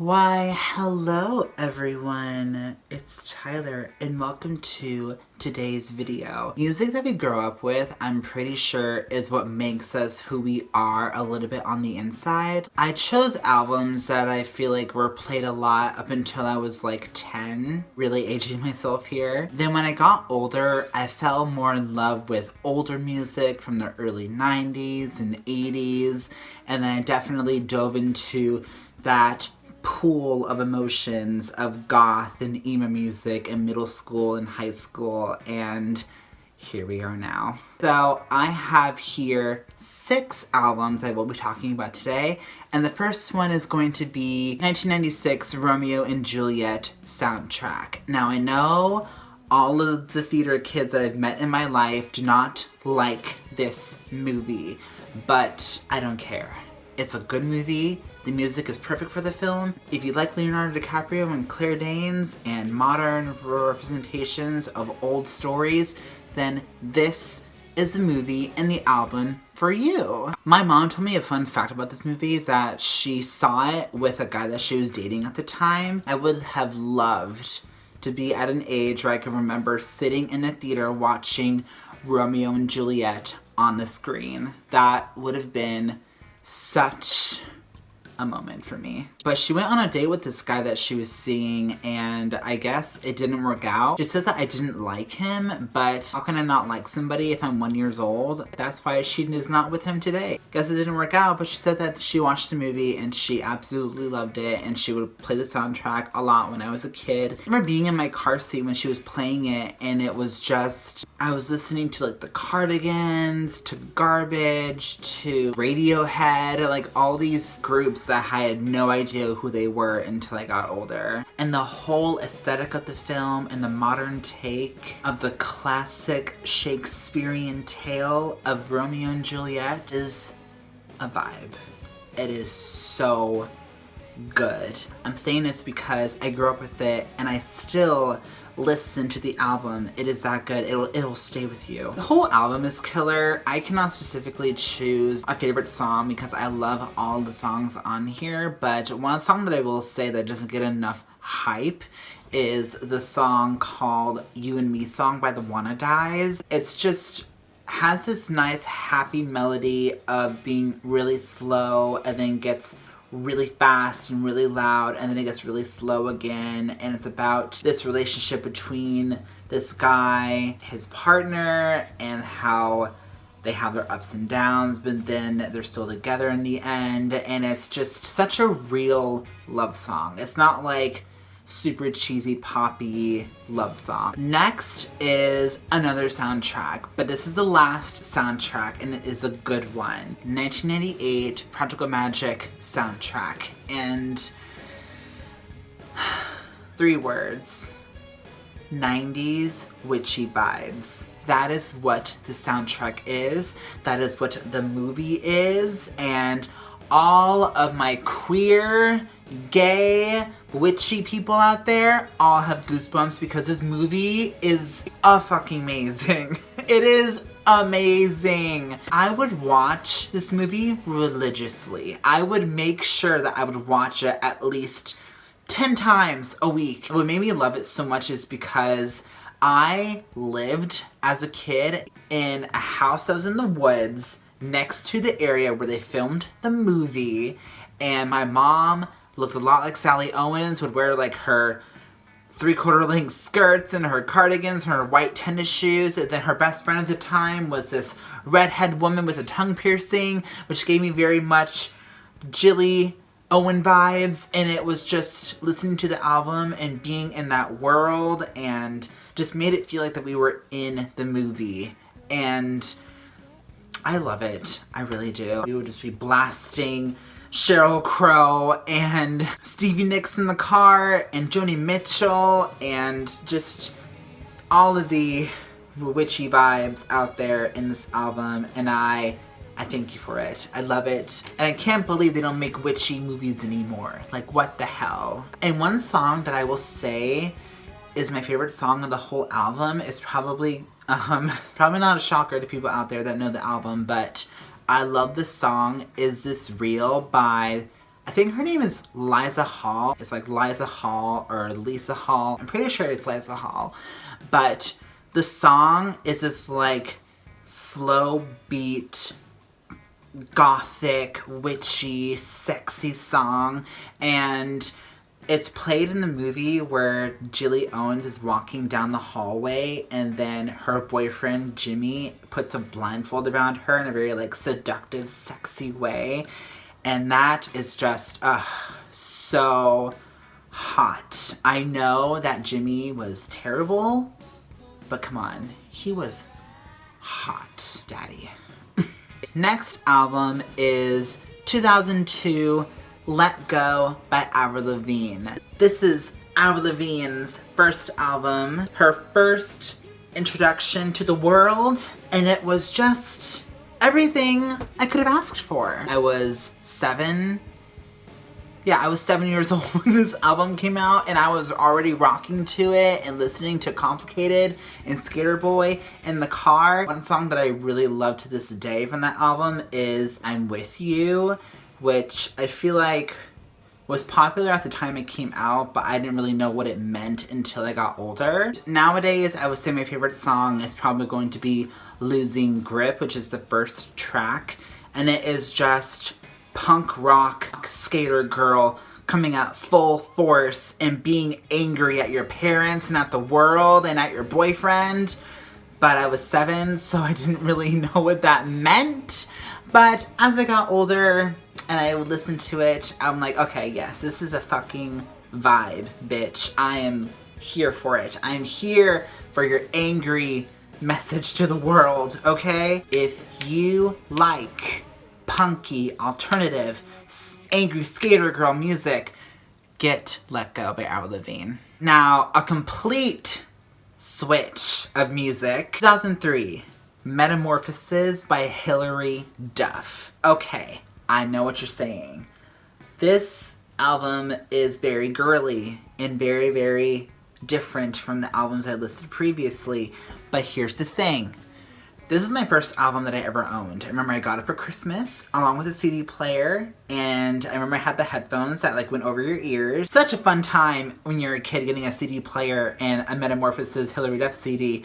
Why, hello everyone, it's Tyler and welcome to today's video. Music that we grow up with, I'm pretty sure, is what makes us who we are a little bit on the inside. I chose albums that I feel like were played a lot up until I was like 10, really aging myself here. Then when I got older, I fell more in love with older music from the early 90s and 80s, and then I definitely dove into that pool of emotions of goth and emo music in middle school and high school, and here we are now. So I have here 6 albums I will be talking about today, and the first one is going to be 1996 Romeo and Juliet soundtrack. Now I know all of the theater kids that I've met in my life do not like this movie, but I don't care. It's a good movie. The music is perfect for the film. If you like Leonardo DiCaprio and Claire Danes and modern representations of old stories, then this is the movie and the album for you. My mom told me a fun fact about this movie, that she saw it with a guy that she was dating at the time. I would have loved to be at an age where I could remember sitting in a theater watching Romeo and Juliet on the screen. That would have been such a moment for me. But she went on a date with this guy that she was seeing, and I guess it didn't work out. She said that I didn't like him, but how can I not like somebody if I'm 1 year old? That's why she is not with him today. Guess it didn't work out, but she said that she watched the movie and she absolutely loved it, and she would play the soundtrack a lot when I was a kid. I remember being in my car seat when she was playing it, and it was just, I was listening to like the Cardigans, to Garbage, to Radiohead, like all these groups that I had no idea who they were until I got older. And the whole aesthetic of the film and the modern take of the classic Shakespearean tale of Romeo and Juliet is a vibe. It is so good. I'm saying this because I grew up with it and I still listen to the album. It is that good. It'll stay with you. The whole album is killer. I cannot specifically choose a favorite song because I love all the songs on here, but one song that I will say that doesn't get enough hype is the song called You and Me Song by the Wannadies. It's just has this nice happy melody of being really slow and then gets really fast and really loud, and then it gets really slow again, and it's about this relationship between this guy, his partner, and how they have their ups and downs, but then they're still together in the end, and it's just such a real love song. It's not like super cheesy poppy love song. Next is another soundtrack, but this is the last soundtrack and it is a good one. 1998 Practical Magic soundtrack, and 3 words: 90s witchy vibes. That is what the soundtrack is. That is what the movie is, and all of my queer, gay, witchy people out there all have goosebumps because this movie is fucking amazing. It is amazing. I would watch this movie religiously. I would make sure that I would watch it at least 10 times a week. What made me love it so much is because I lived as a kid in a house that was in the woods next to the area where they filmed the movie, and my mom looked a lot like Sally Owens, would wear like her 3/4 length skirts and her cardigans and her white tennis shoes. And then her best friend at the time was this redhead woman with a tongue piercing, which gave me very much Jilly Owen vibes, and it was just listening to the album and being in that world and just made it feel like that we were in the movie, and I love it. I really do. We would just be blasting Sheryl Crow and Stevie Nicks in the car and Joni Mitchell and just all of the witchy vibes out there in this album, and I thank you for it. I love it. And I can't believe they don't make witchy movies anymore. Like, what the hell? And one song that I will say is my favorite song of the whole album is probably not a shocker to people out there that know the album, but I love the song Is This Real by I think her name is Liza Hall. It's like Liza Hall or Lisa Hall. I'm pretty sure it's Liza Hall. But the song is this like slow beat, gothic, witchy, sexy song. And it's played in the movie where Jilly Owens is walking down the hallway and then her boyfriend Jimmy puts a blindfold around her in a very like seductive, sexy way. And that is just so hot. I know that Jimmy was terrible, but come on, he was hot, daddy. Next album is 2002, Let Go by Avril Lavigne. This is Avril Lavigne's first album, her first introduction to the world, and it was just everything I could have asked for. I was 7. Yeah, I was 7 years old when this album came out, and I was already rocking to it and listening to Complicated and Skater Boy in the car. One song that I really love to this day from that album is I'm With You, which I feel like was popular at the time it came out, but I didn't really know what it meant until I got older. Nowadays, I would say my favorite song is probably going to be Losing Grip, which is the first track, and it is just punk rock skater girl coming out full force and being angry at your parents and at the world and at your boyfriend. But I was 7, so I didn't really know what that meant. But as I got older and I would listen to it, I'm like, okay, yes, this is a fucking vibe, bitch. I am here for it. I am here for your angry message to the world, okay? If you like punky, alternative, angry skater girl music, get Let Go by Avril Lavigne. Now, a complete switch of music. 2003, Metamorphosis by Hilary Duff. Okay, I know what you're saying. This album is very girly and very, very different from the albums I listed previously. But here's the thing. This is my first album that I ever owned. I remember I got it for Christmas along with a CD player, and I remember I had the headphones that like went over your ears. Such a fun time when you're a kid getting a CD player and a Metamorphosis Hilary Duff CD,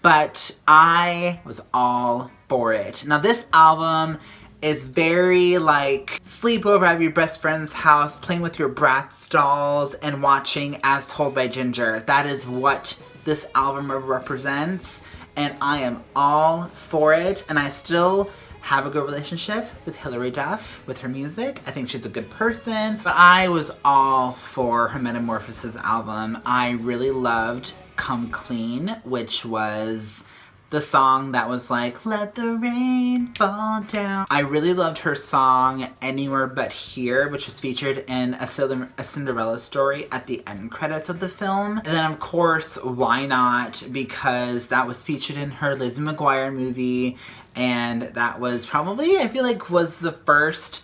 but I was all for it. Now this album is very like sleepover at your best friend's house, playing with your Bratz dolls and watching As Told by Ginger. That is what this album represents. And I am all for it, and I still have a good relationship with Hilary Duff, with her music. I think she's a good person, but I was all for her Metamorphosis album. I really loved Come Clean, which was the song that was like, let the rain fall down. I really loved her song Anywhere But Here, which was featured in a Cinderella Story at the end credits of the film. And then of course, Why Not? Because that was featured in her Lizzie McGuire movie, and that was probably, I feel like, was the first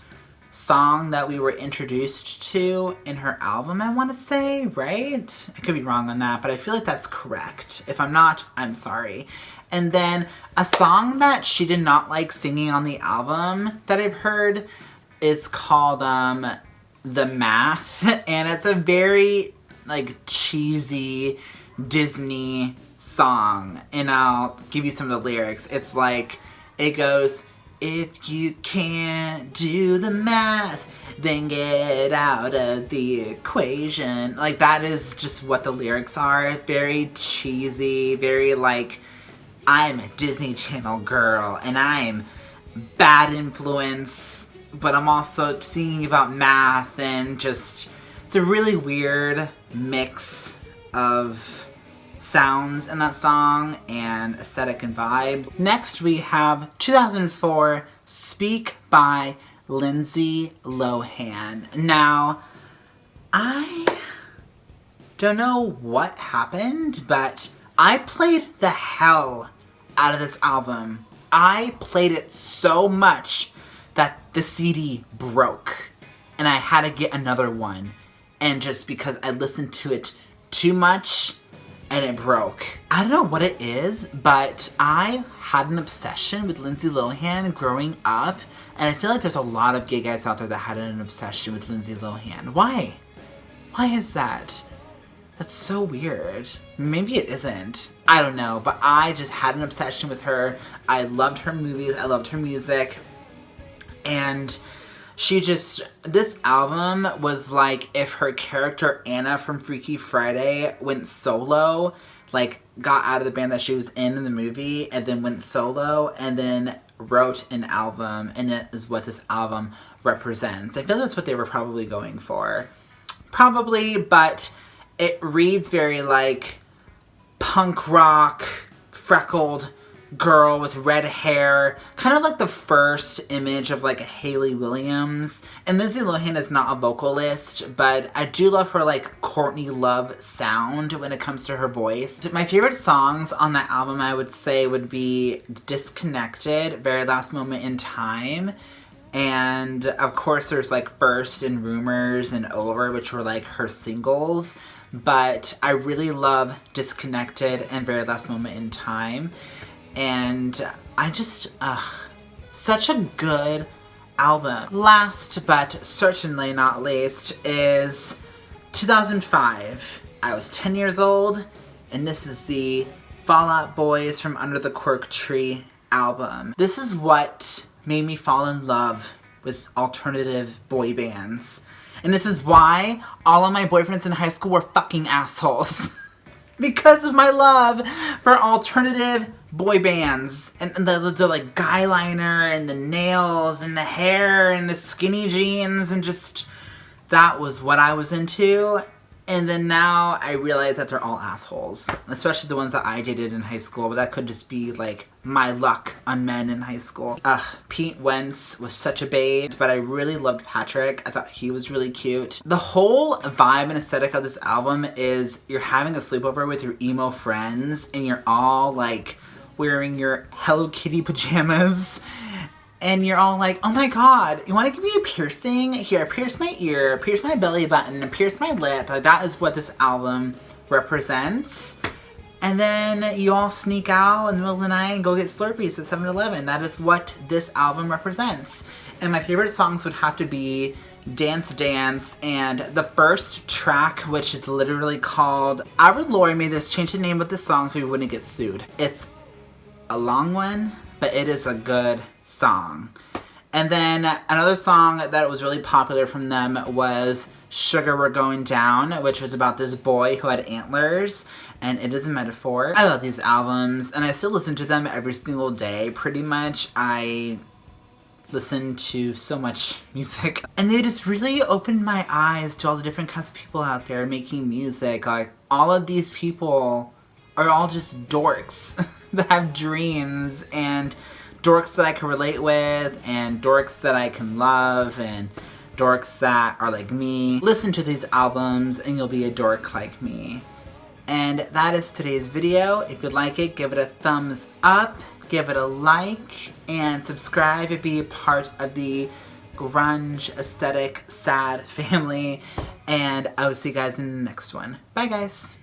song that we were introduced to in her album, I want to say, right? I could be wrong on that, but I feel like that's correct. If I'm not, I'm sorry. And then a song that she did not like singing on the album that I've heard is called The Math, and it's a very like cheesy Disney song, and I'll give you some of the lyrics. It's like, it goes, if you can't do the math, then get out of the equation. Like, that is just what the lyrics are. It's very cheesy, very like, I'm a Disney Channel girl, and I'm bad influence, but I'm also singing about math, and just, it's a really weird mix of sounds in that song and aesthetic and vibes. Next we have 2004, Speak by Lindsay Lohan. Now, I don't know what happened, but I played the hell out of this album. I played it so much that the CD broke and I had to get another one. And just because I listened to it too much, and it broke. I don't know what it is, but I had an obsession with Lindsay Lohan growing up, and I feel like there's a lot of gay guys out there that had an obsession with Lindsay Lohan. Why? Why is that? That's so weird. Maybe it isn't. I don't know, but I just had an obsession with her. I loved her movies, I loved her music, and this album was like if her character Anna from Freaky Friday went solo, like got out of the band that she was in the movie and then went solo and then wrote an album, and it is what this album represents. I feel that's what they were probably going for. Probably, but it reads very like punk rock, freckled girl with red hair, kind of like the first image of like a Hayley Williams. And Lindsay Lohan is not a vocalist, but I do love her like Courtney Love sound when it comes to her voice. My favorite songs on that album I would say would be Disconnected, Very Last Moment in Time, and of course there's like First and Rumors and Over, which were like her singles. But I really love Disconnected and Very Last Moment in Time. And I just, such a good album. Last but certainly not least is 2005. I was 10 years old, and this is the Fall Out Boys from Under the Cork Tree album. This is what made me fall in love with alternative boy bands. And this is why all of my boyfriends in high school were fucking assholes. Because of my love for alternative boy bands. And the like guy liner and the nails and the hair and the skinny jeans and just, that was what I was into. And then now I realize that they're all assholes. Especially the ones that I dated in high school. But that could just be like my luck on men in high school. Pete Wentz was such a babe. But I really loved Patrick. I thought he was really cute. The whole vibe and aesthetic of this album is you're having a sleepover with your emo friends. And you're all like wearing your Hello Kitty pajamas. And you're all like, oh my god, you want to give me a piercing? Here, pierce my ear, pierce my belly button, pierce my lip. Like, that is what this album represents. And then you all sneak out in the middle of the night and go get Slurpees at 7-Eleven. That is what this album represents. And my favorite songs would have to be Dance Dance and the first track, which is literally called, our Lord made us change the name of the song so we wouldn't get sued. It's a long one, but it is a good song. And then another song that was really popular from them was Sugar We're Going Down, which was about this boy who had antlers, and it is a metaphor. I love these albums, and I still listen to them every single day, pretty much. I listen to so much music, and they just really opened my eyes to all the different kinds of people out there making music. Like, all of these people are all just dorks that have dreams, and dorks that I can relate with, and dorks that I can love, and dorks that are like me. Listen to these albums and you'll be a dork like me. And that is today's video. If you like it, give it a thumbs up, give it a like, and subscribe and be a part of the grunge aesthetic sad family. And I will see you guys in the next one. Bye guys.